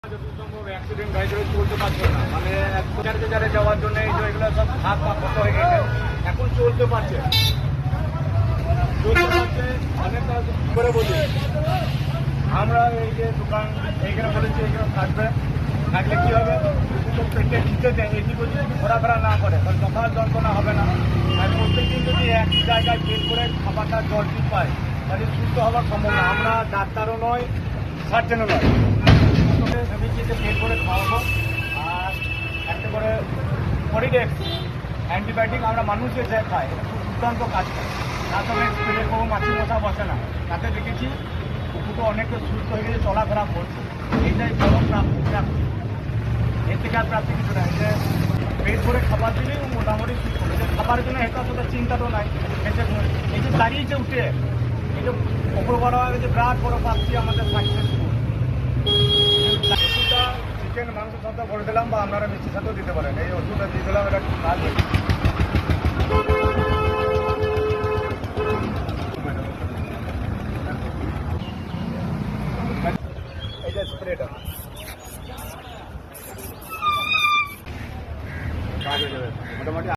Accident গাড়ি চলতে পারছে না, মানে জায়গায় যাওয়ার জন্য এগুলো সব হাত পা ক্ষত হয়ে গেছে, এখন চলতে পারছে অনেকটা করে বলি। আমরা এই যে দোকান এইখানে বলেছি, এইখানে থাকলে কি হবে, পেটে ঢুকে দেয়, এদিক ওদিক যদি ঘোরাফেরা না করে তাহলে সকাল যন্ত্রণা হবে না। আর প্রত্যেকদিন যদি একই জায়গায় পেট করে খাবারটা জলটি পায় তাহলে সুস্থ হওয়ার সম্ভব না। আমরা ডাক্তারও নয়, সার্জেনও নয়, ভেবেছি যে পেট করে খাওয়াবো। আর একটা করে পরিডেক্স অ্যান্টিবায়োটিক আমরা মানুষের যে খাই, এটা খুব দুর্দান্ত কাজ করে। তার সঙ্গে স্প্রে করবো, মাছি মশা বসে না। তাতে দেখেছি কুকুরটা অনেকটা সুস্থ হয়ে গেছে, চলাফেরা করছে। এইটাই বড় প্রাপ্তি, এর থেকে আর প্রাপ্তি কিছু নাই। যে পেট ভরে খাবার দিলেই মোটামুটি সুস্থ হবে। যে খাবারের জন্য এটা অতটা চিন্তা তো নাই। এই যে দাঁড়িয়েছে উঠে, এই যে ওপর বড় হয়ে গেছে, বিরাট বড় পাচ্ছি আমাদের সাকসেসফুল। ওষুধটা চিকেন মাংসের সাথে ভরে দিলাম, বা আপনারা মিষ্টির সাথেও দিতে পারেন। এই ওষুধটা দিয়ে দিলাম, এটা কাজ হয়েছে। এই যে স্প্রেটা কাজ হয়ে যাবে মোটামুটি।